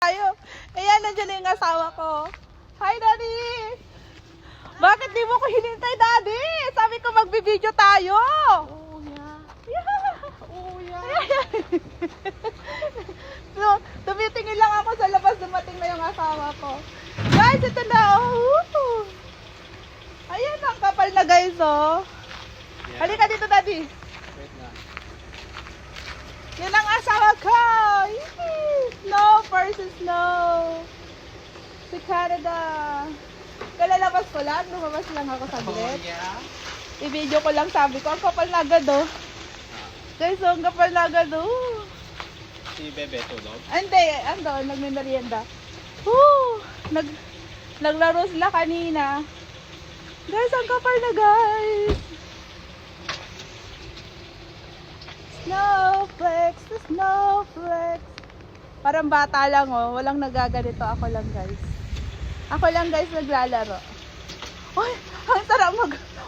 Tayo. Ayan, nandiyan na yung asawa ko. Hi, Daddy! Bakit di mo ko hinintay, Daddy? Sabi ko magbibideo tayo. Oh, yeah. Yeah. Oh, yeah. So, tumitingin lang ako sa labas, dumating na yung asawa ko. Guys, ito na. Oh. Ayan, ang kapal na guys, oh. Yeah. Halika dito, Daddy. Wait na. Yan ang asawa ko. Yee! Snow versus snow. Si Canada. Kalalabas ko lang. Lumabas lang ako saglit. Oh, yeah. I-video ko lang, sabi ko. Ang kapal na agad, oh. Guys, oh, ang kapal na agad, oh. Si Bebe tulog? Hindi, ando, nagmimerienda. Woo! Naglaro sila kanina. Guys, ang kapal na, guys. Snowflakes, the snowflakes. Parang bata lang, oh. Walang nagaganito. Ako lang, guys. Ako lang, guys, naglalaro. Ay, ang sarap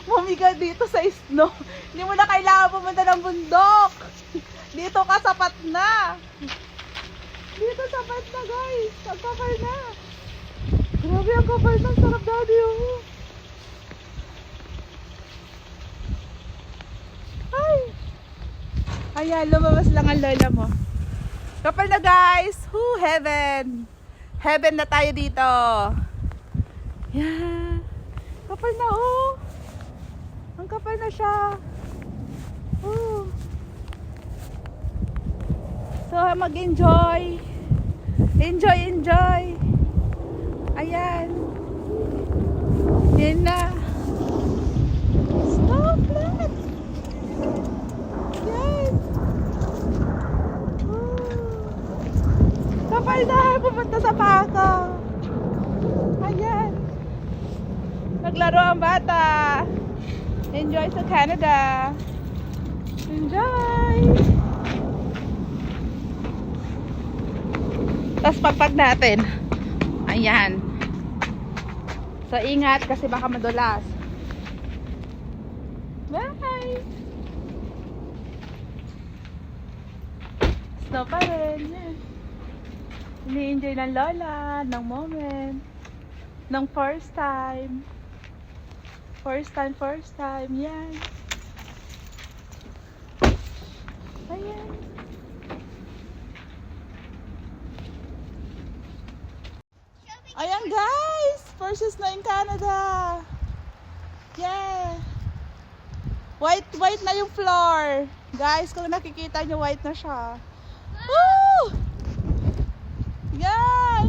mumiga dito sa snow. Hindi mo na kailangan pumunta ng bundok. Dito ka, sapat na. Dito, sapat na, guys. Ang kapal na. Grabe, ang kapal na. Ang sarap, Daddy, oh. Ay. Ayan, lumabas lang ang lola mo. Kapal na, guys. Woo, heaven. Heaven na tayo dito. Yan. Kapal na, oh. Ang kapal na siya. Oh. So, mag-enjoy. Enjoy, enjoy. Ayan. Yan na. Snowflakes. Yes. Kapal na, pupunta sa pako. Ayan. Naglaro ang bata. Enjoy sa Canada. Enjoy. Tapos pagpag natin. Ayan. So ingat kasi baka madulas. Bye. Snow pa rin. Ini-enjoy ng lola, ng moment, ng first time. First time, yan. Ayan. Ayan guys, first na in Canada. Yeah. White na yung floor. Guys, kung nakikita nyo, white na siya. Woo! Yan!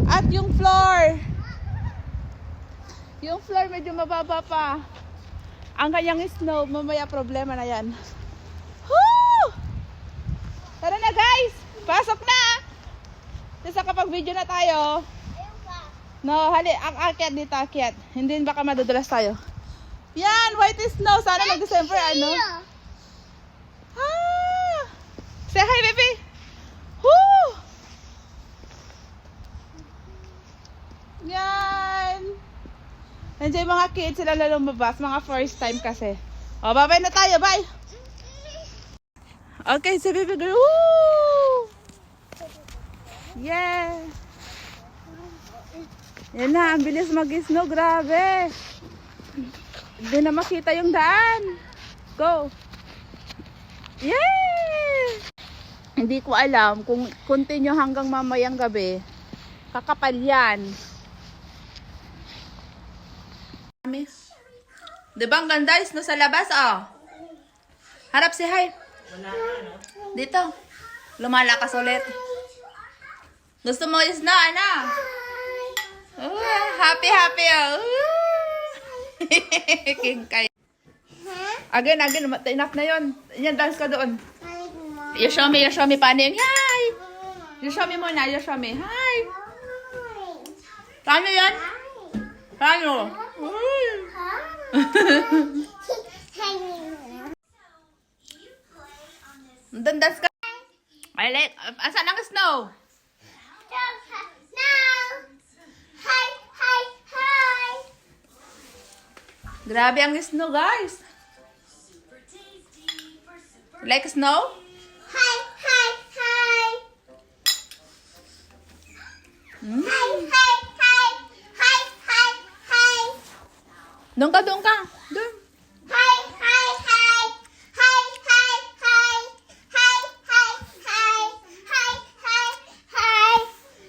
At yung floor. Yung floor medyo mababa pa. Ang kanyang snow, mamaya problema na yan. Woo! Tara na guys! Pasok na! Kasi kapag video na tayo. No, hali, akyat dito, akyat. Hindi baka madudulas tayo. Yan, white snow. Sana mag-December, ano? Ah! Say hi, baby! Woo! Yan! Nandiyan mga kids, sila na lumabas. Mga first time kasi. O, bye-bye na tayo. Bye! Okay, si baby girl. Woo! Yeah! Yan na, ang bilis mag-snow. Grabe! Hindi na makita yung daan. Go! Yeah! Hindi ko alam kung continue hanggang mamayang gabi. Kakapal yan. Diba ang ganda is no sa labas, oh. Harap si hi. Dito. Lumalakas ulit. Gusto mo is na, ano? Happy, oh. King kay. Again. Enough na yun. Yan, dance ka doon. You show me paano yung hi. You show me muna, hi. Paano yan? Paano? Dance ka. Ay, like, asan ang snow? Grabe ang snow, guys. Like snow? Hi. Hmm? Hi, hi, hi. Hi, hi, hi. Doon ka, doon ka. Doon. Hi, hi, hi. Hi, hi, hi. Hi, hi, hi. Hi, hi, hi.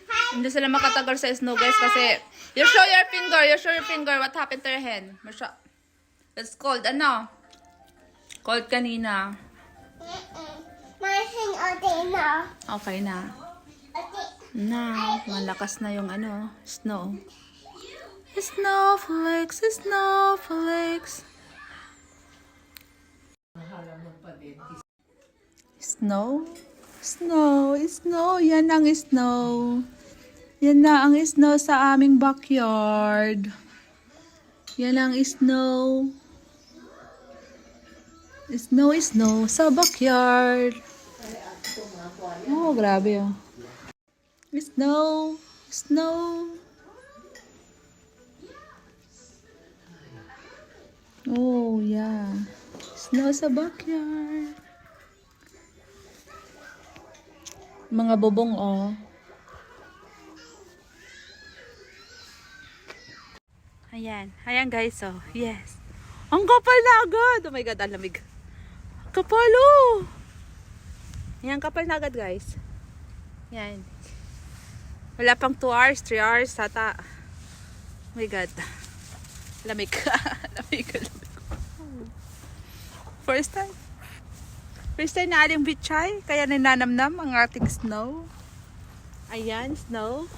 Hi. Hindi sila makatagal sa snow, guys, kasi you show your finger. You show your finger. What happened to your hand? Masya. It's cold. Ano? Cold kanina. Masing okay na. Okay na. Okay. Na, malakas na yung ano, snow. Snowflakes, snowflakes. Snow? Snow, snow. Yan ang snow. Yan na ang snow sa aming backyard. Yan ang snow. Snow, snow sa backyard. Oh, grabe oh. Snow, snow. Oh, yeah. Snow sa backyard. Mga bubong, oh. Ayan. Ayan, guys, oh. Yes. Ang kapal na agad. Oh my God, ang lamig. Kapal, oh. Ayan, kapal na agad, guys. Ayan. Wala pang 2 hours, 3 hours, sata. Oh my God. Lamig. Lamig, lamig. First time. First time na aling bitchay, kaya nananamnam ang ating snow. Ayan, snow.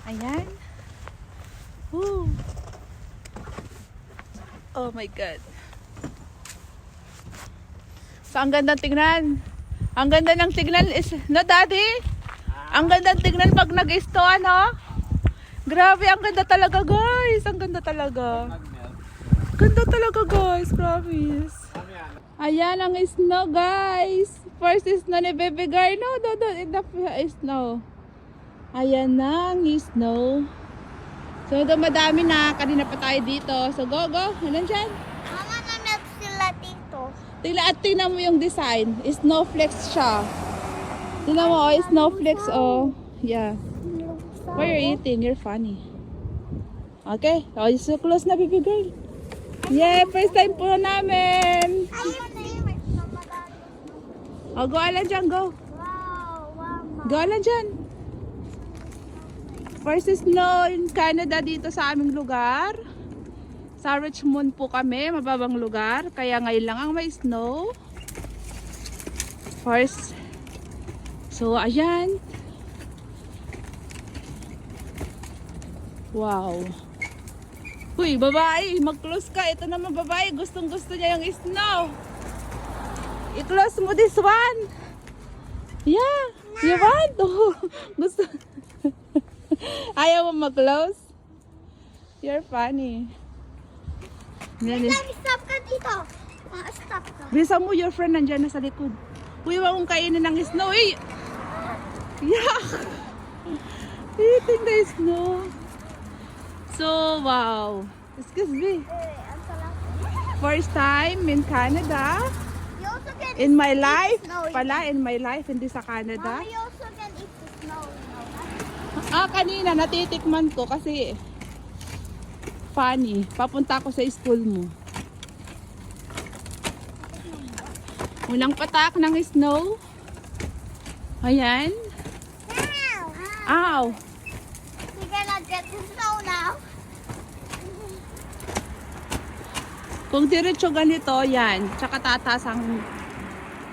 Ayan. Woo. Oh my God. So, ang ganda tingnan. Ang ganda ng tingnan is, no, Daddy? Ang ganda tingnan pag nag-snow, ano? Grabe, ang ganda talaga, guys. Ang ganda talaga. Ganda talaga, guys. Promise. Ayan ang snow, guys. First snow ni Baby Girl. No, in the snow. Ayan na ang snow. So, madami na. Kanina pa tayo dito. So, go, go. Alam dyan. Mama, nanap sila dito. Tingnan mo yung design. Snowflakes siya. Tingnan mo, oh, snowflakes, oh. Yeah. Why you're eating? You're funny. Okay. Oh, so close na, Baby Girl. Yeah, first time po namin. Oh, go Alan dyan, go. Wow, mama. Go Alan dyan. First snow in Canada dito sa aming lugar. Sa Richmond po kami, mababang lugar. Kaya ngayon lang ang may snow. First. So, ayan. Wow. Uy, babae, mag-close ka. Ito naman babae, gustong-gusto niya yung snow. I-close mo this one. Yeah, you want? Oh, gusto. Ayaw mo mag-close? You're funny. Yan, eh. Stop ka dito. Stop ka. Bisa mo, your friend nandyan na sa likod. Uy, wag mong kainin ng snow. Eh. Yuck! Eating the snow. So, wow. Excuse me. Ang sarap. First time in Canada. You also can In my eat life. snow. Pala, in my life, hindi sa Canada. Mama, you also can eat the snow. Kanina, natitikman ko kasi funny. Papunta ako sa school mo. Unang patak ng snow. Ayan. Now. Ow! We're gonna get the snow now. Kung diretso ganito, yan. Tsaka tataas ang...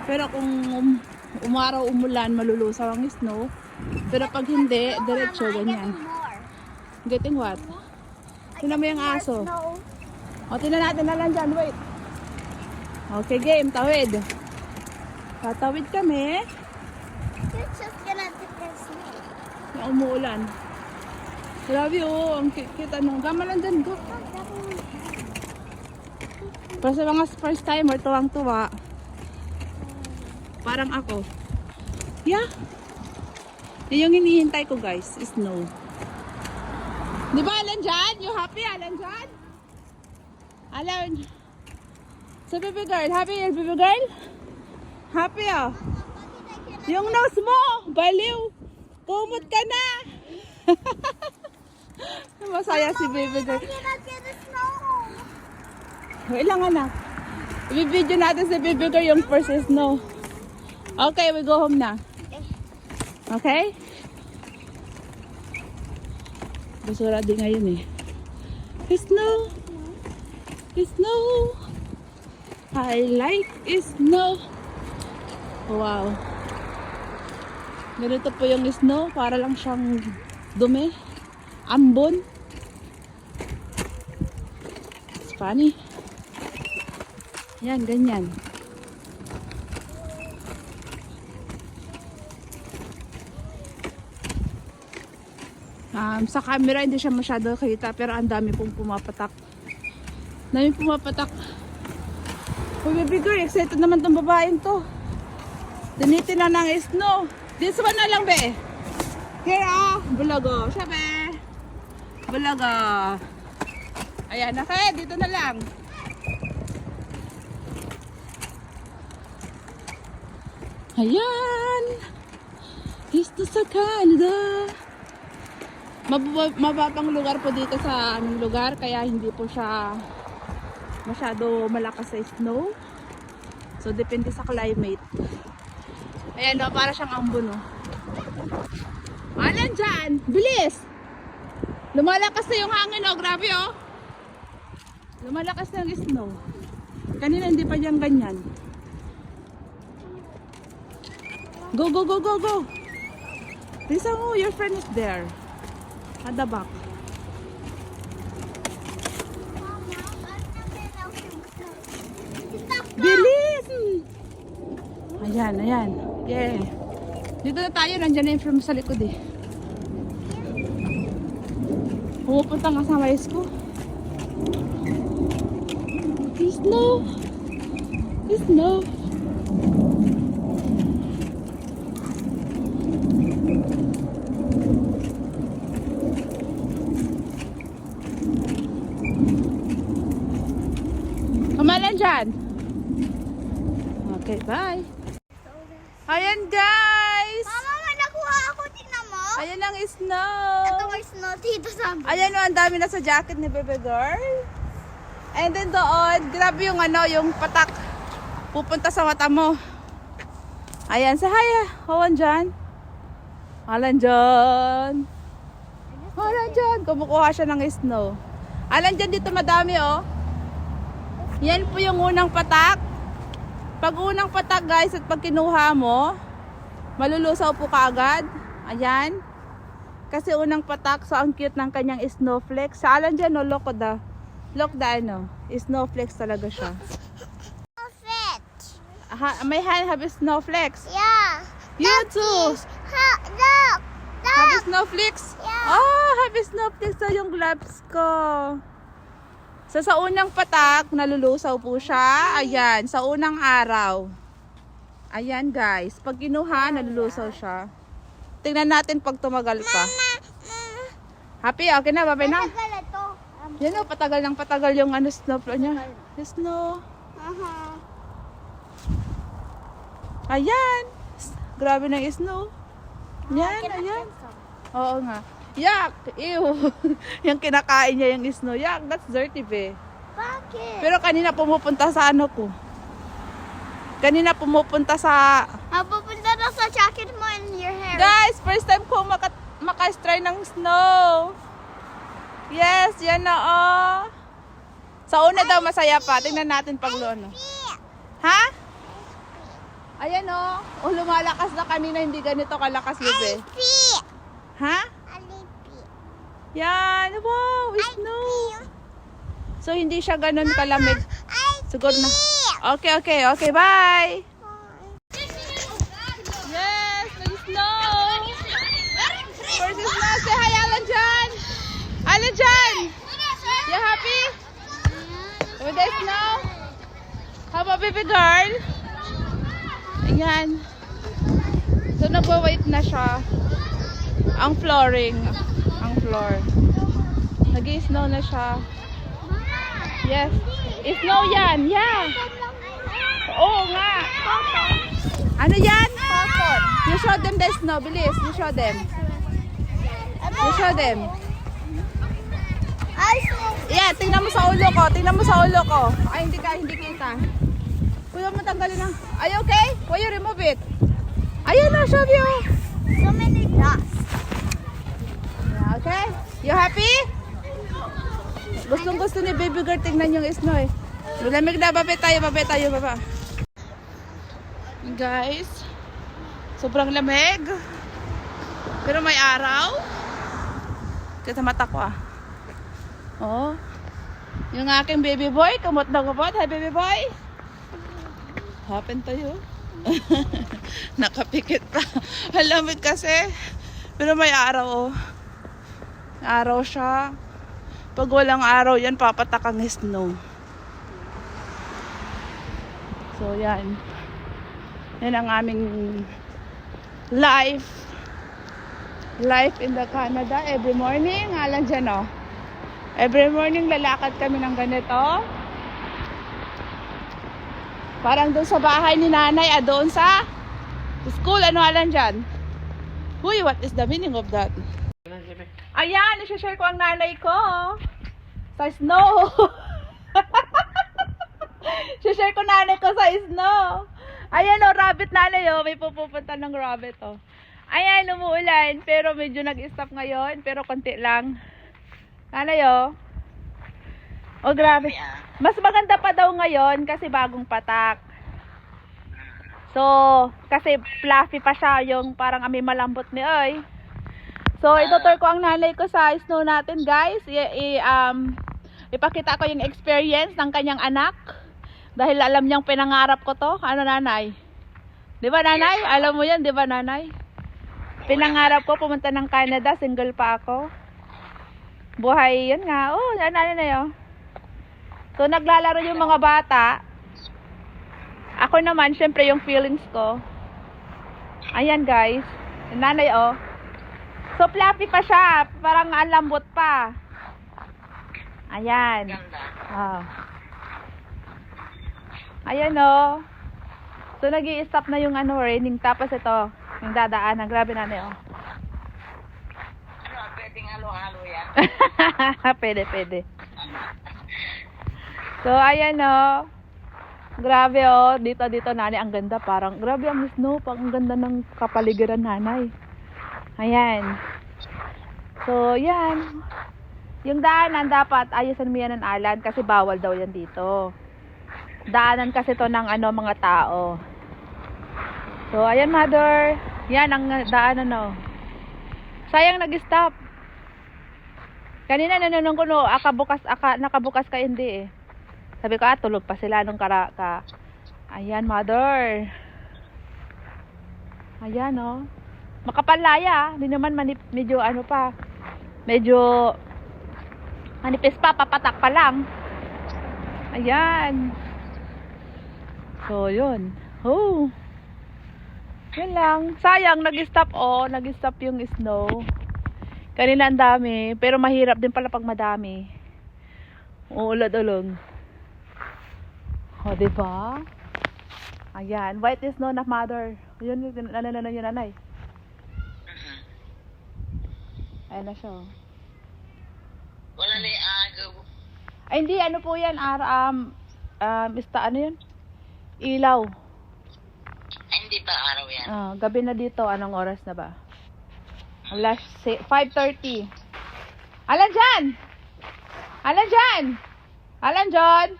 Pero kung umaraw, umulan, malulusaw ang snow. Pero pag hindi, diretso, Mama, I'm ganyan. getting more. Getting what? Tingnan mo yung More aso. snow. O, tingnan natin na lang dyan. Wait. Okay, game. Tawid. Tatawid kami. You're just gonna get the snow. Yung umuulan. Grabe oh. Ang cute. Ano? Gama lang dyan. Go. Para sa mga first timer, tuwang-tuwa. Parang ako. Yeah. Yan yung hinihintay ko, guys. Snow. Di ba, Alan dyan? You happy, Alan dyan? Alan. So, baby girl. Happy, baby girl? Happy, oh. Yung nose mo, baliw. Kumot ka na. Masaya si baby girl. I cannot get the snow. Wait lang anak. I-video natin si baby girl yung first snow. Okay, we go home na. Okay? Basura din ngayon eh. Snow. Snow. I like snow. Wow. Ganito po yung snow. Para lang siyang dumi. Ambon. It's funny. Yan, ganyan. Sa camera hindi siya masyado kita pero ang dami pong pumapatak. Dami pumapatak. Uy, baby girl, excited naman tong babaeng to. Dinitin na ng snow. This one na lang, be. Here, bulago. Siya, be. Bulago. Ayan, okay. Dito na lang. Ayan. Dito sa Canada. Mababang lugar po dito sa aming lugar. Kaya hindi po siya masyado malakas sa snow. So, depende sa climate. Ayan o, para siyang ambon o. Alan dyan! Bilis! Lumalakas na yung hangin o. Grabe o. Lumalakas na yung snow. Kanina hindi pa dyan ganyan. Go, go, go, go, go! Lisa mo, your friend is there. At the back. Bilis! Ayan, ayan. Yeah. Dito na tayo, nandiyan na yung film sa likod eh. Pumupunta nga sa mais ko. Snow! Snow! Kamalan dyan. Okay, bye. Ayan guys. Mama, may nakuha ako. Tingnan mo. Ayan ang snow. Ito may snow dito sa amin. Ayan o, ang dami na sa jacket ni baby girl. And then doon, grabe yung ano, yung patak. Pupunta sa mata mo. Ayan, sa haya. Awan dyan. Alan dyan. Alan dyan. Kumukuha siya ng snow. Alan dyan, dito madami oh. Yan po yung unang patak. Pag unang patak guys at pag kinuha mo, malulusaw po kaagad. Ayan. Kasi unang patak, so ang cute ng kanyang snowflakes. Sa Alan dyan, no, look the ano, snowflakes talaga siya. Fit. May hand have snowflakes. Yeah. You too. Look. Have snowflakes? Yeah. Oh, have snowflakes. So yung gloves ko. So sa unang patak, nalulusaw po siya. Ayan, sa unang araw. Ayan guys, pag kinuha, nalulusaw siya. Tingnan natin pag tumagal pa. Happy? Okay na, babay na. Tagal ito. Yan o, patagal ng patagal yung ano, snow niya. Snow. Ayan. Grabe ng snow. Yan, ayan. Oo nga. Yak! Ew! Yung kinakain niya yung snow. Yak, that's dirty, be. Bakit? Pero kanina pumupunta sa ano ko. Kanina pumupunta sa... Pupunta na sa jacket mo in your hair. Guys, first time ko makastry ng snow. Yes, yan na oh. Sa una daw masaya pa. Tingnan natin pag ano. Ha? Ayan oh. Oh, lumalakas na kanina. Hindi ganito kalakas, bebe. Alipi. Ha? Alipi. Yan. Wow, snow. So, hindi siya ganun kalamig. Siguro na. Okay, okay. Okay, bye. Yes, nag-snow. First snow. Say hi, Alan John. Alan John. You happy? With the snow? How about baby girl? Ayan. So, nagwa-white na siya. Ang flooring. Ang floor. Nag-snow na siya. Yes. Snow yan. Yeah. Oo nga. Ano yan? You show them the snow. Bilis. You show them. You show them. I saw. Yeah, tingnan mo sa ulo ko. Tingnan mo sa ulo ko. Ay, hindi kita. Kuya mo tanggalin na. Are you okay? Why you remove it? Ayun na, show you. So many dots. Yeah, okay? You happy? Gustong gusto ni baby girl tingnan yung snow eh. Malamig na, babe tayo, baba. Guys, sobrang lamig. Pero may araw. Kita mata ko ah. Oh. Yung aking baby boy, kumot na kumot. Hi baby boy. Happen tayo. Nakapikit pa. Halamig kasi. Pero may araw oh. Araw siya. Pag walang araw yan, papatak ang snow. So yan. Yan ang aming life in the Canada every morning. Alam dyan oh. Every morning lalakad kami ng ganito. Parang doon sa bahay ni nanay, doon sa school. Ano alam dyan? Uy, what is the meaning of that? Ayan, isashare ko ang nanay ko sa snow. Isashare ko nanay ko sa snow. Ayan o, rabbit nanay o. May pupunta ng rabbit o. Ayan, umuulan. Pero medyo nag-stop ngayon. Pero konti lang. Nanay o. O, grabe. Mas maganda pa daw ngayon kasi bagong patak. So, kasi fluffy pa siya. Yung parang may malambot ni oy. So, itutur ko ang nanay ko sa snow natin, guys. Ipakita ko yung experience ng kanyang anak. Dahil alam niyang pinangarap ko to. Ano, nanay? Di ba, nanay? Alam mo yan, di ba, nanay? Pinangarap ko pumunta ng Canada. Single pa ako. Buhay, yun nga. Oh, nanay na yun. So, naglalaro yung mga bata. Ako naman, syempre, yung feelings ko. Ayan, guys. Yung nanay, oh. So, fluffy pa siya. Parang ang lambot pa. Ayan. Oh. Ayan, oh. So, nag-i-stop na yung raining. Tapos ito, yung dadaanan. Grabe na oh. Ano, pwedeng halo-halo yan? Pwede. So, ayan, oh. Grabe, oh. Dito, nanay. Ang ganda. Parang, grabe ang snow. Ang ganda ng kapaligiran, nanay. Ayan. So, yan. Yung daanan dapat ayusan mo yan ng Alan kasi bawal daw yan dito. Daanan kasi to ng mga tao. So, ayan, mother. Yan ang daanan, no. Sayang nag-stop. Kanina nanunong ko, no, nakabukas ka hindi eh. Sabi ko, tulog pa sila nung Ayan, mother. Ayan, no. Makapalaya, hindi naman medyo pa. Medyo manipis pa, papatak pa lang. Ayan. So, yun. Oh. Yun lang. Sayang, nag-stop nag-stop yung snow. Kanina ang dami, pero mahirap din pala pag madami. Uulad-ulog. O, diba? Ayan, white snow na, mother. Yun, yun, nanay. Ayan na siya. Wala na yung agaw. Ay, hindi. Ano po yan? Ano yun? Ilaw. Ay, hindi pa araw yan. Gabi na dito. Anong oras na ba? Alas 5:30. Alan dyan! Alan John!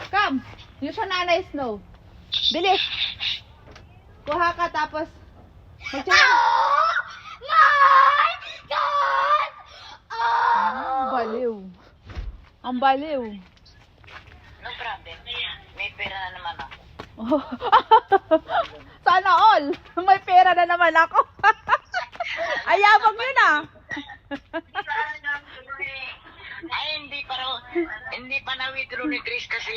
Come! Yung siya nanay snow. Bilis! Kuha ka tapos magtsayan. My God! Oh! Ang baliw. No problem. May pera na naman ako. Sana all. May pera na naman ako. Ayabang yun ah. Ay, hindi pa na-withdraw ni Chris kasi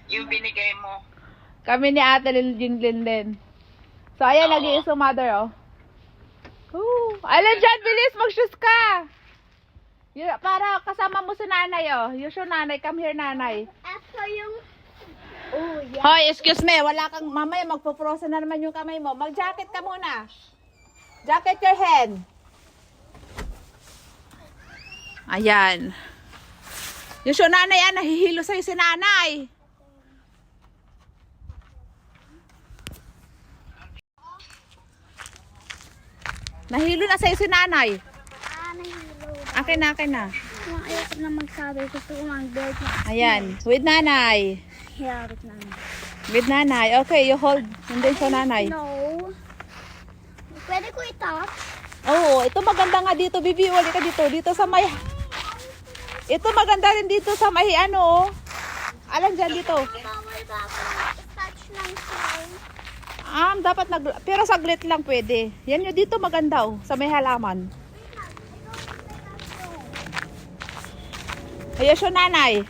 yung binigay mo. Kami ni Ate Jinglin din. So ayan, nag-iiso mother oh. Alam dyan, bilis, mag-shoes ka. Para kasama mo si nanay oh. You show nanay, come here nanay. Ako yung... Oh, yeah. Hoy, excuse me, wala kang mamaya magpo-frozen na naman yung kamay mo. Mag-jacket ka muna. Jacket your hand. Ayan. Yung si nanay, nahihilo sa'yo si nanay. Nahilo na sa'yo si nanay. Nahilo. Akin na, akin na. Ayoko na magsabi. Gusto ko mag-belt na. Ayan, with nanay. Hirap na. With nanay. Okay, you hold. And then sa nanay. No. Pwede ko itap? Oo, ito maganda nga dito. Bibi, wali ka dito. Dito sa may... Ito maganda rin dito sa may ano. Alam dyan dito. Bawal ba ako touch ng sign? Dapat pero saglit lang pwede. Yan yung dito maganda oh, sa may halaman. Ayan siya nanay.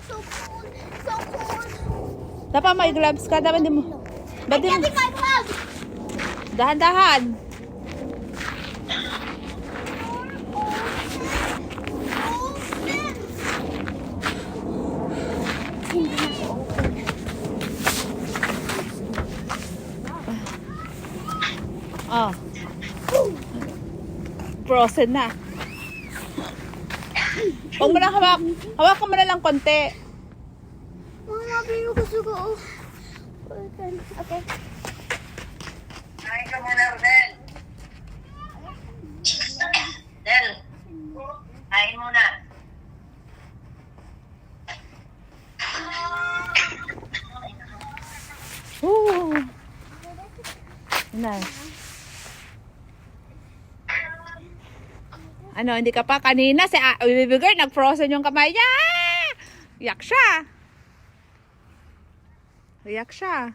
So cool. So cool. Dapat may gloves ka. Dapat di mo... Ba't di mo... Getting my gloves. Dahan-dahan. Oh. Frozen na. Huwag mo lang hawak. Hawakan mo na lang konti. Mama, pero gusto ko. Okay. Kain ka muna, Rodel. Del, kain muna. Ooh. Nice. Ano, hindi ka pa kanina si baby girl nag-frozen yung kamay niya. Iyak siya. Iyak siya.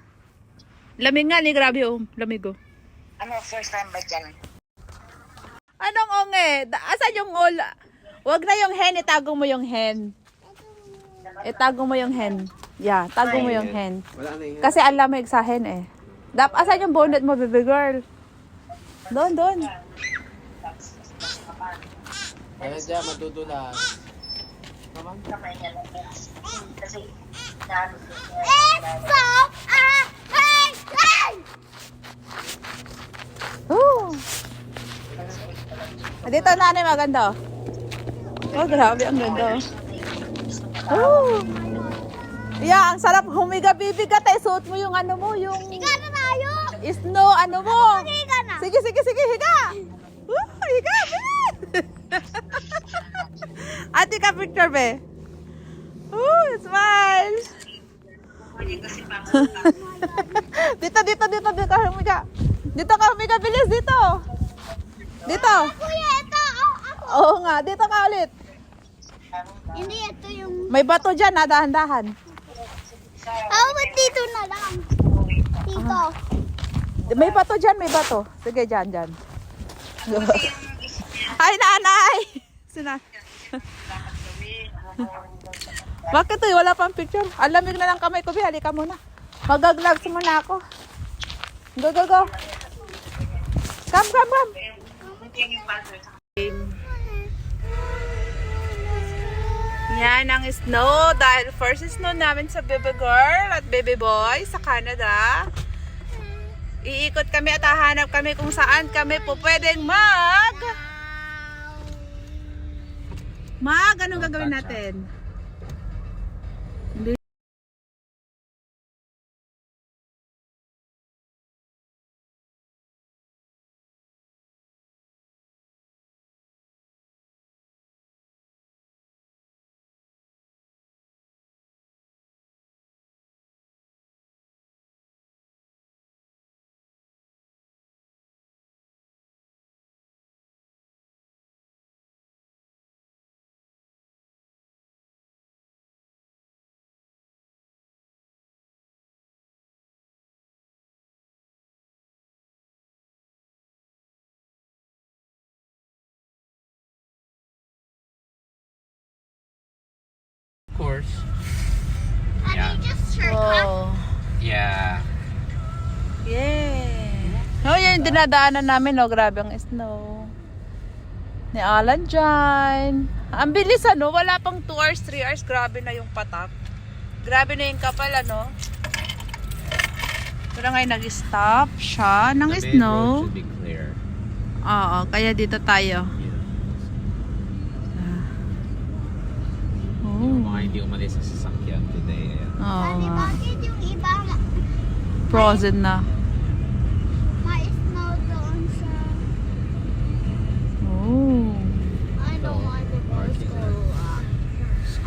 Lamig nga ni, grabe oh. Lamig oh. Ano, first time ba dyan? Anong onge? Asan yung all? Wag na yung hen, itago mo yung hen. Itago mo yung hen. Yeah, tago mo yung hen. Wala na yung... Kasi ang lamig sa hen eh. Asan yung bonnet mo, baby girl? Doon, doon. Kaya dyan, madudulas. Naman? Kasi, It's so amazing! Oh. Dito nanay maganda. Oh, grabe ang ganda. Oh. Yeah, ang sarap humiga bibigat eh. Suot mo yung ano mo, yung Higa na tayo! snow ano mo. Higa na! Sige, sige, sige, higa. Higa. Ate ka picture be. Smile. Dito, dito, dito, dito ka humiga. Dito ka humiga, bilis dito. Dito. Kuya, ito! Ako! Oo nga, dito ka ulit. Hindi, ito yung... May bato dyan, dahan-dahan. ba't dito na lang? Dito. May bato dyan, may bato. Sige, dyan, dyan. Ay, nanay! Sina. Bakit eh? Wala pang picture. Ang lamig na lang kamay ko, Bi. Halika muna. Mag-gloves muna ako. Go, go, go. Come, come, come. Yan ang snow. Dahil first snow namin sa baby girl at baby boy sa Canada. Iikot kami at hahanap kami kung saan kami po pwedeng anong gagawin natin? Of course. And Yeah. you just shirt Oh. Yeah. Yeah. Oh, yan yung dinadaanan namin, no? Grabe ang snow. Ni Alan dyan. Ang bilis, ano? Wala pang 2 hours, 3 hours. Grabe na yung patak. Grabe na yung kapal, ano? Pero ngayon nag-stop siya ng The main road snow. should be clear. Oo, kaya dito tayo. Yung mga hindi umalis sa sasakyan today. Ayan. Oo Daddy, nga. bakit yung iba Frozen na. ma-snow doon sa... Oh. I don't want to go to school.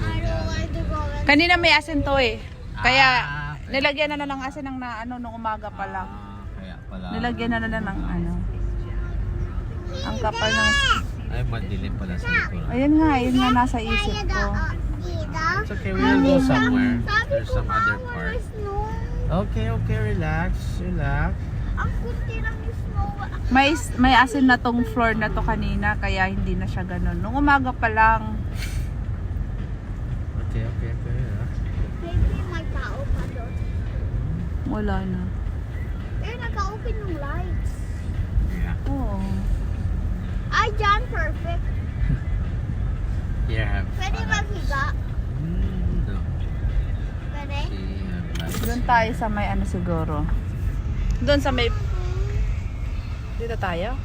I don't want to go. Kanina may asin to eh. Kaya nilagyan na lang ng asin ng nung umaga pa lang. Kaya pala. Nilagyan na lang ng ano. Ang kapal ng... Ay, madilim pala sa likod. Ayun nga nasa isip ko. It's okay, we will go somewhere. There's some other part. Snow. Okay, relax. Ang kunti lang yung snow. May asin na tong floor na to kanina kaya hindi na siya ganun. Nung umaga pa lang. Okay, relax. Maybe may tao pa doon. Wala na. Pero naka-open yung lights. Yeah. Oo. Ay, John, perfect. Here, have Pwede maghiga. No. Pwede? See, have lights. Doon tayo sa may ano siguro. Doon sa may... Dito tayo?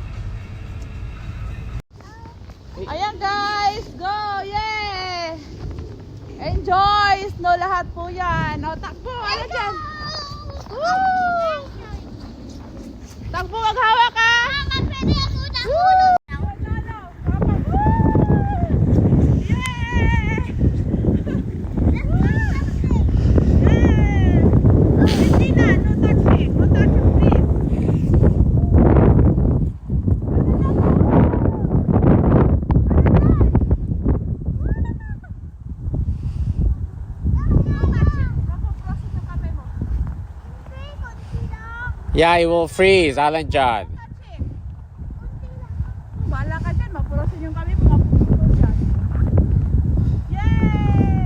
Ayan guys! Go! Yeah! Enjoy! Snow lahat po yan. O, takbo! Ano dyan? Woo! Takbo! Maghawak ka! Mama, pwede ako nahulog. Yeah, it will freeze, Alan John. Bahala ka dyan, mapurosin yung kami mo, mapupulo dyan. Yay!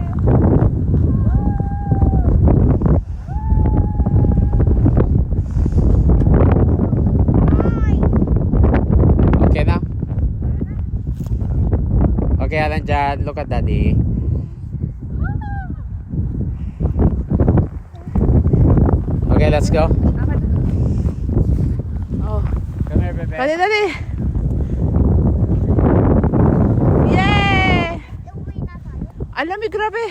Okay na? Okay, Alan John, look at Daddy. Okay, let's go. Oh, Come here, baby. dali. Yay! Uwi na tayo. Alam, grabe.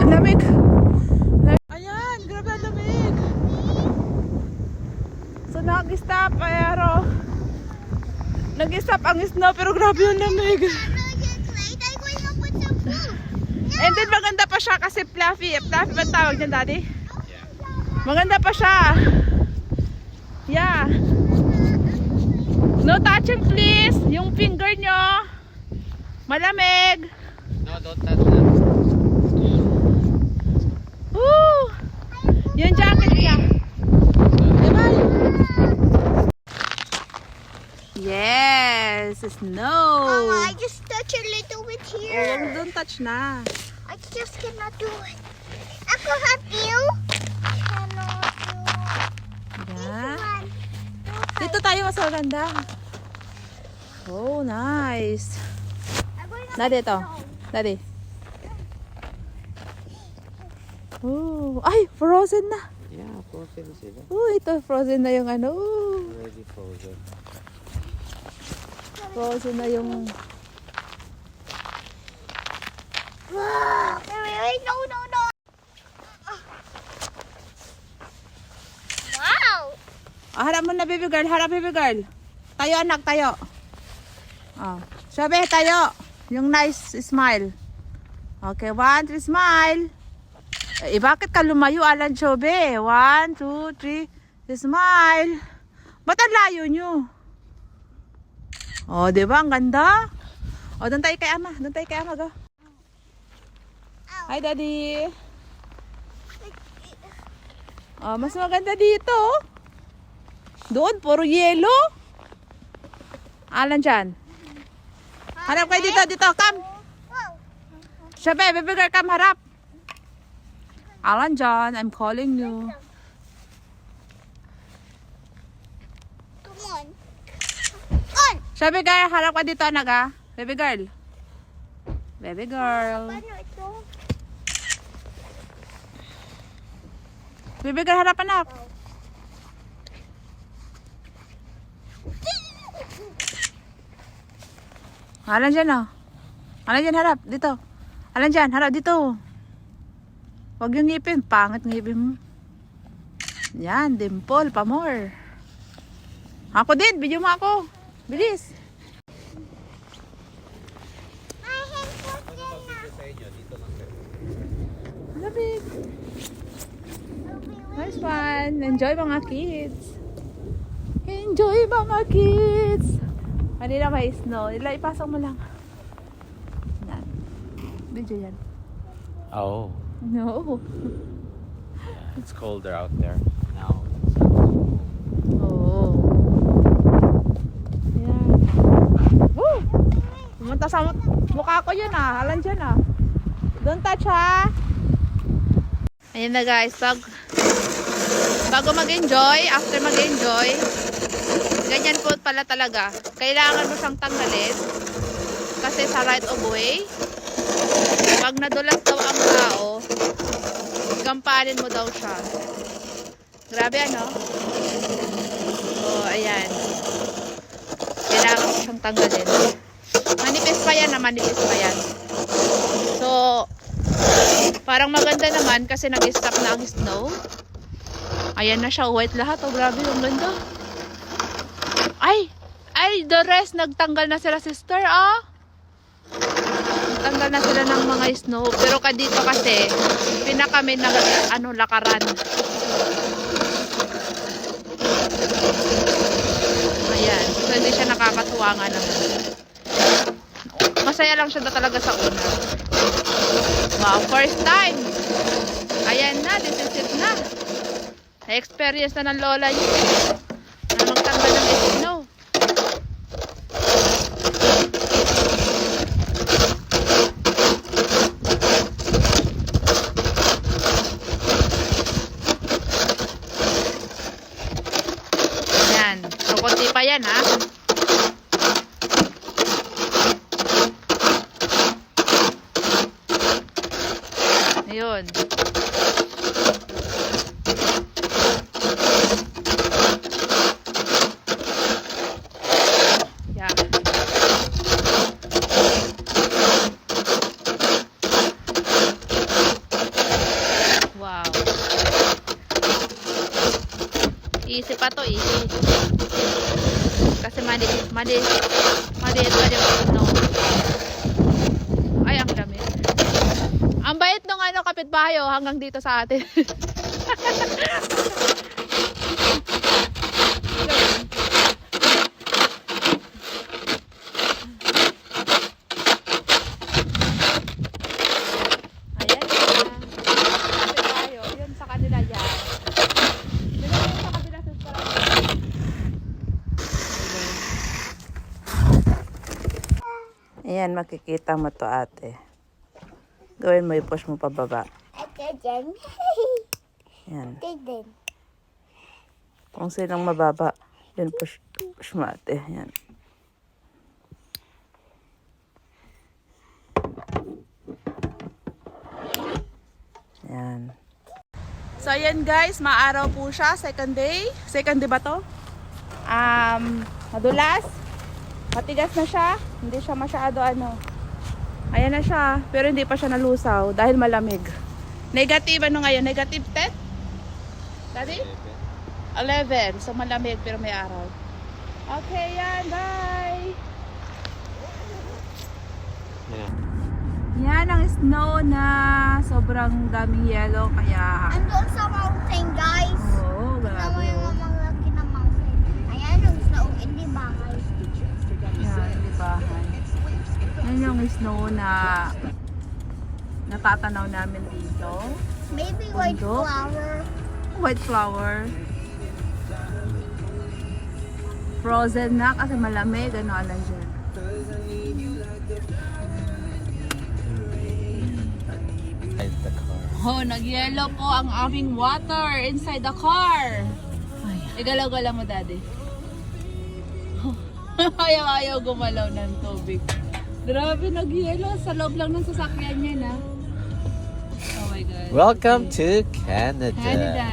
Ang lamig. Ayan, grabe ang lamig. So nag-stop pero nag-stop ang snow pero grabe ang lamig. And then maganda pa siya kasi fluffy. Fluffy ba tawag niyan, Daddy? Maganda pa siya. Yeah. No touching please. Yung finger nyo. Malamig. No, don't touch that. Woo! Yung jacket niya. Diba? Yes! Snow! Mama, I just touch a little bit Oh, here. don't touch na. I just cannot do it. Ako help you. Cannot do it. Yeah. One. Dito tayo mas maganda. Oh, nice. I'm going up Daddy, ito. down. Daddy. Oh, ay, frozen na. Yeah, frozen sila. Oh, ito, frozen na yung ano. Oh, Already frozen. frozen na yung... Wait, no. Wow. Harap mo na, baby girl. Harap, baby girl. Tayo, anak, tayo. Oh. Sabi, tayo. Yung nice smile. Okay, 1, 2, smile. Eh, bakit ka lumayo, Alan Chobe? 1, 2, 3, smile. Ba't ang layo nyo? Oh, di ba? Ang ganda. Oh, doon tayo kay ama. Doon tayo kay ama, go. Hi, Daddy. Oh, mas maganda dito. Doon, puro yelo. Alan dyan. Harap kayo dito, come. Wow. Sabi, baby girl, come, harap. Alan dyan, I'm calling you. Come on. On. Sabi girl, harap ka dito, anak ah. Baby girl. Baby girl. Paano ito? Bibigyan harap anak. Alan dyan oh. Alan dyan harap. Dito. Alan dyan harap dito. Huwag yung ngipin. Pangit ngipin mo. Yan. Dimple. Pa more. Ako din. Video mo ako. Bilis. Lamig. Nice one. Enjoy mga kids. Enjoy mga kids. Kanina may snow. Ipasok mo lang. Yan. Video yan. Oh, No. it's colder out there now. Oo. Yan. Woo! Pumunta sa mukha ko yun ah. Alam dyan ah. Don't touch ha. Ayan na guys. Bago mag-enjoy, after mag-enjoy, ganyan po pala talaga. Kailangan mo siyang tanggalin. Kasi sa right of way, pag nadulas daw ang tao, gampanin mo daw siya. Grabe ano? So, ayan. Kailangan mo siyang tanggalin. Manipis pa yan na manipis pa yan. So, parang maganda naman kasi nag-stop na ang snow. Ayan na siya, white lahat. Oh, grabe, ang ganda. Ay, the rest, nagtanggal na sila, sister, ah. Nagtanggal na sila ng mga snow. Pero dito kasi, pinakami na, lakaran. Ayan, so hindi siya nakakatuwa nga naman. Masaya lang siya talaga sa una. Wow, first time. Ayan na, this is it na. Na-experience na ng lola niyo. Na magtanggal ng snow. Ayan. So, konti pa yan ha. Ayun. Yeah. Wow. Easy pa to, easy. Kasi maliit pa yung snow. Ay, ang dami. Ang bait nung kapitbahay hanggang dito sa atin. Ayan na. Kapitbahay yun sa kanila yan. Yun sa kabila sa Ayan, makikita mo to ate. Gawin mo, i-push mo pababa. Ate din. Yan. Ate din. Kung silang mababa, yun push mo ate. Yan. Yan. So ayan guys, maaraw po siya. Second day. Second day ba to? Madulas. Matigas na siya. Hindi siya masyado Ayan na siya, pero hindi pa siya nalusaw dahil malamig. Negative ngayon? Negative 10? Daddy? 11. So malamig pero may araw. Okay, yan. Bye! Yeah. Yan ang snow na sobrang daming yellow kaya... Andun sa mountain, guys. Oo, Tignan mo grabe. yung mga laki na mountain. Ayan yung snow, hindi bahay. Yan, di ba? Yan yung snow na natatanaw namin dito. Maybe white Bundok. flower. White flower. Frozen na kasi malamig. Alam dyan. Inside the car. Oh, nag-yellow po ang aming water inside the car. Igalaw-galaw mo, daddy. Ayaw-ayaw gumalaw ng tubig. Grabe, nag-yellow. Sa loob lang ng sasakyan niya, na. Oh my God. Welcome to Canada. Canada.